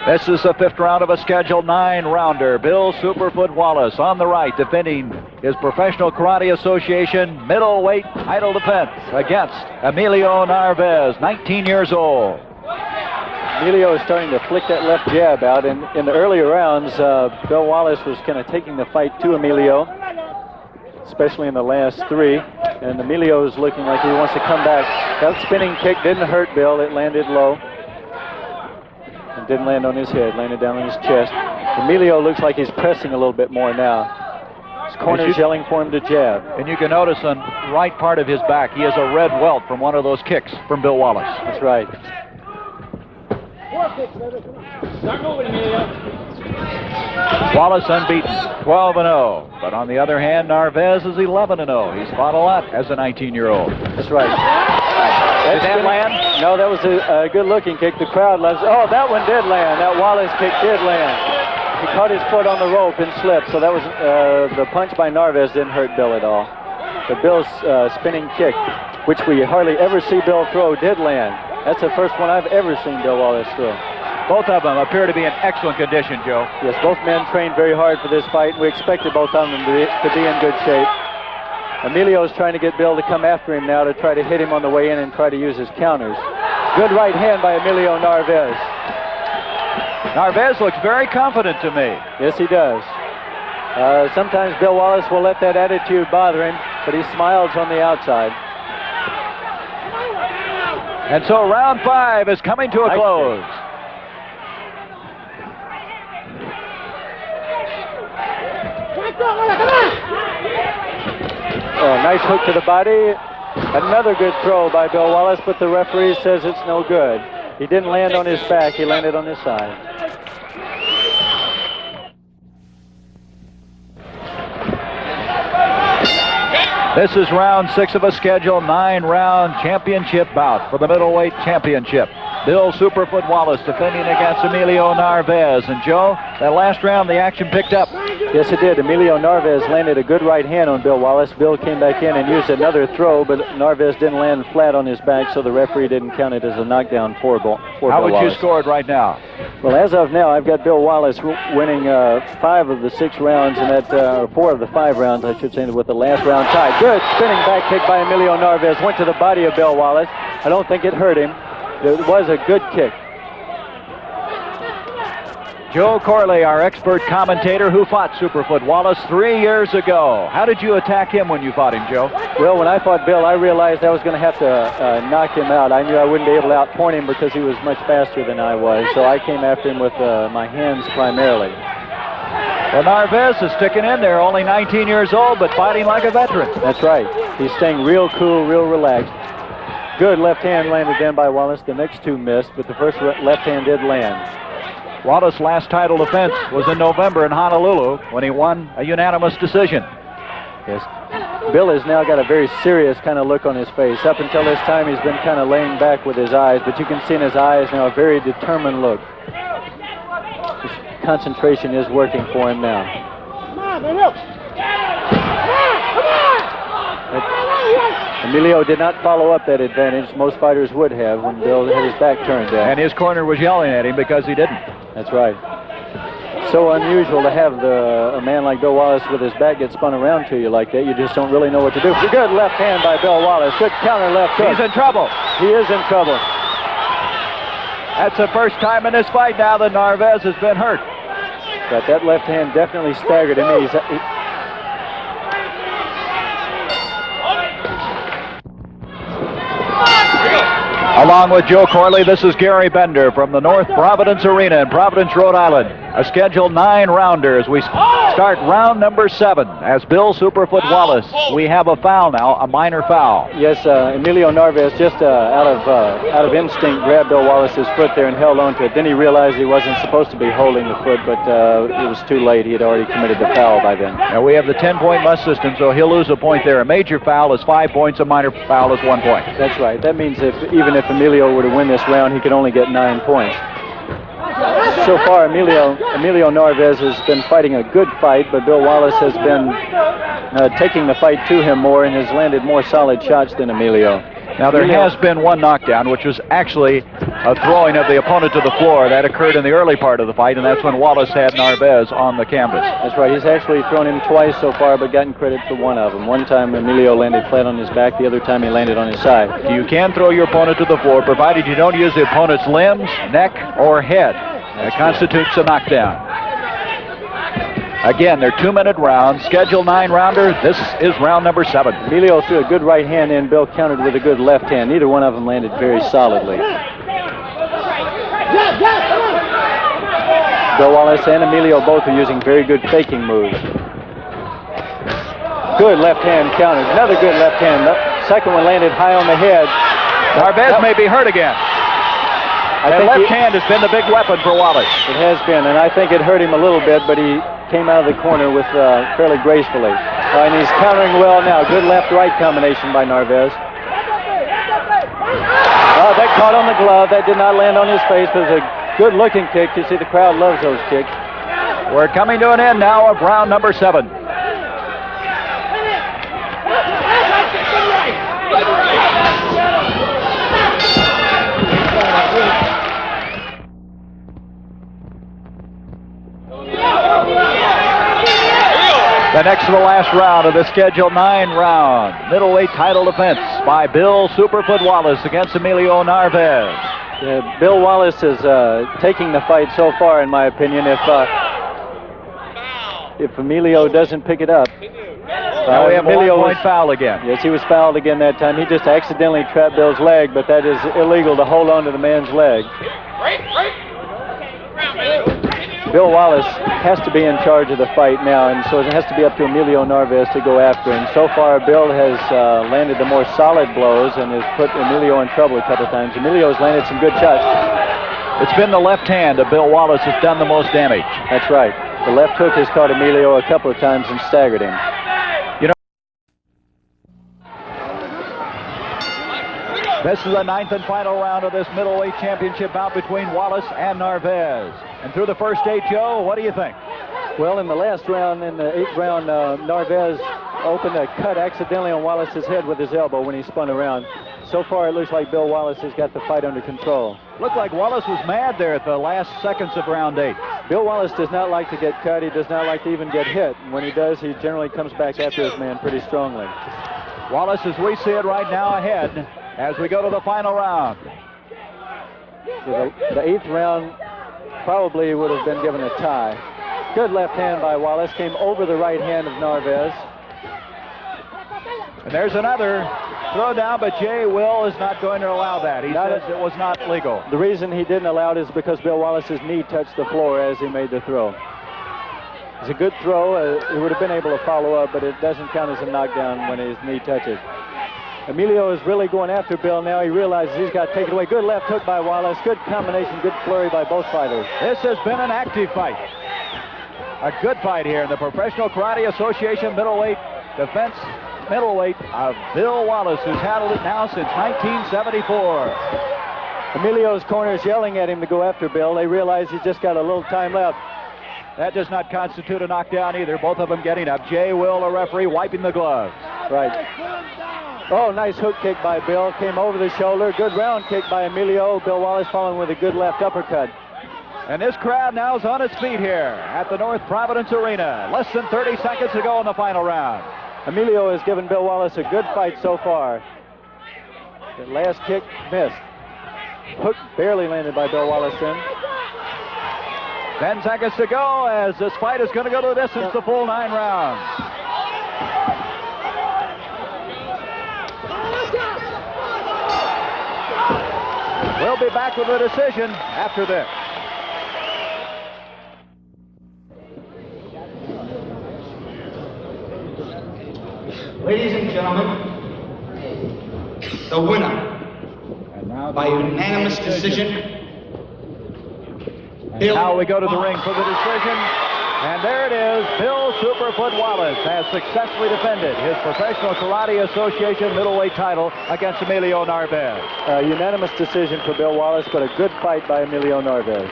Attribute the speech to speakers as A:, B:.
A: This is the 5th round of a scheduled 9-rounder. Bill Superfoot Wallace on the right, defending his Professional Karate Association middleweight title defense against Emilio Narvaez, 19 years old.
B: Emilio is starting to flick that left jab out. In the earlier rounds, Bill Wallace was kind of taking the fight to Emilio, especially in the last 3. And Emilio is looking like he wants to come back. That spinning kick didn't hurt Bill. It landed low. It didn't land on his head, landed down on his chest. Emilio looks like he's pressing a little bit more now. His corner's yelling for him to jab.
A: And you can notice on the right part of his back, he has a red welt from one of those kicks from Bill Wallace.
B: That's right.
A: Wallace unbeaten, 12-0. But on the other hand, Narvaez is 11-0. He's fought a lot as a 19-year-old.
B: That's right.
A: Did that land?
B: No, that was a good-looking kick. The crowd loves it. Oh, that one did land. That Wallace kick did land. He caught his foot on the rope and slipped. So that was the punch by Narvaez didn't hurt Bill at all. But Bill's spinning kick, which we hardly ever see Bill throw, did land. That's the first one I've ever seen Bill Wallace throw.
A: Both of them appear to be in excellent condition, Joe.
B: Yes, both men trained very hard for this fight. We expected both of them to be in good shape. Emilio is trying to get Bill to come after him now to try to hit him on the way in and try to use his counters. Good right hand by Emilio Narvaez.
A: Narvaez looks very confident to me.
B: Yes, he does. Sometimes Bill Wallace will let that attitude bother him, but he smiles on the outside.
A: And so round 5 is coming to a close.
B: Oh, nice hook to the body. Another good throw by Bill Wallace, but the referee says it's no good. He didn't land on his back, he landed on his side.
A: This is round 6 of a scheduled 9-round championship bout for the middleweight championship. Bill Superfoot Wallace defending against Emilio Narvaez. And Joe, that last round the action picked up.
B: Yes, it did. Emilio Narvaez landed a good right hand on Bill Wallace. Bill came back in and used another throw, but Narvaez didn't land flat on his back, so the referee didn't count it as a knockdown for Bill Wallace.
A: How would you score it right now?
B: Well, as of now, I've got Bill Wallace winning 5 of the 6 rounds, and that 4 of the 5 rounds, I should say, with the last round tied. Good spinning back kick by Emilio Narvaez. Went to the body of Bill Wallace. I don't think it hurt him. It was a good kick.
A: Joe Corley, our expert commentator who fought Superfoot Wallace 3 years ago. How did you attack him when you fought him, Joe?
B: Well, when I fought Bill, I realized I was going to have to knock him out. I knew I wouldn't be able to outpoint him because he was much faster than I was. So I came after him with my hands primarily.
A: Well, Narvaez is sticking in there, only 19 years old, but fighting like a veteran.
B: That's right. He's staying real cool, real relaxed. Good left hand landed then by Wallace. The next 2 missed, but the first left hand did land.
A: Wallace's last title defense was in November in Honolulu when he won a unanimous decision.
B: Yes. Bill has now got a very serious kind of look on his face. Up until this time, he's been kind of laying back with his eyes, but you can see in his eyes now a very determined look. His concentration is working for him now. Come on, Bill. Emilio did not follow up that advantage. Most fighters would have when Bill had his back turned down.
A: And his corner was yelling at him because he didn't.
B: That's right. So unusual to have a man like Bill Wallace with his back get spun around to you like that. You just don't really know what to do. Good left hand by Bill Wallace. Good counter left hook.
A: He's in trouble.
B: He is in trouble.
A: That's the first time in this fight now that Narvaez has been hurt.
B: But that left hand definitely staggered him.
A: Along with Joe Corley, this is Gary Bender from the North Providence Arena in Providence, Rhode Island. A scheduled 9-rounder as we start round number 7. As Bill Superfoot Wallace, we have a foul now, a minor foul.
B: Yes, Emilio Narvaez just out of instinct grabbed Bill Wallace's foot there and held on to it. Then he realized he wasn't supposed to be holding the foot, but it was too late. He had already committed the foul by then.
A: And we have the 10-point must system, so he'll lose a point there. A major foul is 5 points, a minor foul is 1 point.
B: That's right. That means even if Emilio were to win this round, he could only get 9 points. So far, Emilio Narvaez has been fighting a good fight, but Bill Wallace has been taking the fight to him more and has landed more solid shots than Emilio.
A: Now, there has been one knockdown, which was actually a throwing of the opponent to the floor. That occurred in the early part of the fight, and that's when Wallace had Narvaez on the canvas.
B: That's right. He's actually thrown him twice so far, but gotten credit for one of them. One time Emilio landed flat on his back. The other time he landed on his side.
A: You can throw your opponent to the floor, provided you don't use the opponent's limbs, neck, or head. That constitutes a knockdown. Again, they're 2-minute rounds. Schedule 9-rounder. This is round number 7.
B: Emilio threw a good right hand in. Bill countered with a good left hand. Neither one of them landed very solidly. Bill Wallace and Emilio both are using very good faking moves. Good left hand countered. Another good left hand. The second one landed high on the head.
A: Narvaez may be hurt again. That left hand has been the big weapon for Wallace.
B: It has been, and I think it hurt him a little bit, but he came out of the corner with fairly gracefully. And he's countering well now. Good left-right combination by Narvaez. That caught on the glove. That did not land on his face, but it was a good-looking kick. You see the crowd loves those kicks.
A: We're coming to an end now of round number 7. The next to the last round of the scheduled 9-round middleweight title defense by Bill Superfoot Wallace against Emilio Narvaez.
B: Bill Wallace is taking the fight so far, in my opinion. If Emilio doesn't pick it up,
A: now we have Emilio a 1-point foul again.
B: Yes, he was fouled again that time. He just accidentally trapped Bill's leg, but that is illegal to hold on to the man's leg. Bill Wallace has to be in charge of the fight now, and so it has to be up to Emilio Narvaez to go after him. So far, Bill has landed the more solid blows and has put Emilio in trouble a couple of times. Emilio has landed some good shots.
A: It's been the left hand of Bill Wallace that's done the most damage.
B: That's right. The left hook has caught Emilio a couple of times and staggered him.
A: This is the 9th and final round of this middleweight championship bout between Wallace and Narvaez. And through the first 8, Joe, what do you think?
B: Well, in the last round, in the 8th round, Narvaez opened a cut accidentally on Wallace's head with his elbow when he spun around. So far, it looks like Bill Wallace has got the fight under control.
A: Looked like Wallace was mad there at the last seconds of round 8.
B: Bill Wallace does not like to get cut. He does not like to even get hit. And when he does, he generally comes back after his man pretty strongly.
A: Wallace, as we see it right now, ahead as we go to the final round.
B: The 8th round probably would have been given a tie. Good left hand by Wallace, came over the right hand of Narvaez.
A: And there's another throw down, but Jay Will is not going to allow that. He says it was not legal.
B: The reason he didn't allow it is because Bill Wallace's knee touched the floor as he made the throw. It's a good throw. He would have been able to follow up, but it doesn't count as a knockdown when his knee touches. Emilio is really going after Bill now. He realizes he's got taken away. Good left hook by Wallace. Good combination, good flurry by both fighters.
A: This has been an active fight. A good fight here in the Professional Karate Association middleweight defense middleweight of Bill Wallace, who's handled it now since 1974.
B: Emilio's corner is yelling at him to go after Bill. They realize he's just got a little time left.
A: That does not constitute a knockdown either. Both of them getting up. Jay Will, the referee, wiping the gloves.
B: Right. Oh, nice hook kick by Bill. Came over the shoulder. Good round kick by Emilio. Bill Wallace following with a good left uppercut.
A: And this crowd now is on its feet here at the North Providence Arena. Less than 30 seconds to go in the final round.
B: Emilio has given Bill Wallace a good fight so far. The last kick missed. Hook barely landed by Bill Wallace then.
A: 10 seconds to go as this fight is going to go to the distance, the full 9 rounds. We'll be back with a decision after this.
C: Ladies and gentlemen, the winner by unanimous decision.
A: And now we go to the ring for the decision. And there it is. Bill Superfoot Wallace has successfully defended his Professional Karate Association middleweight title against Emilio Narvaez.
B: Unanimous decision for Bill Wallace, but a good fight by Emilio Narvaez.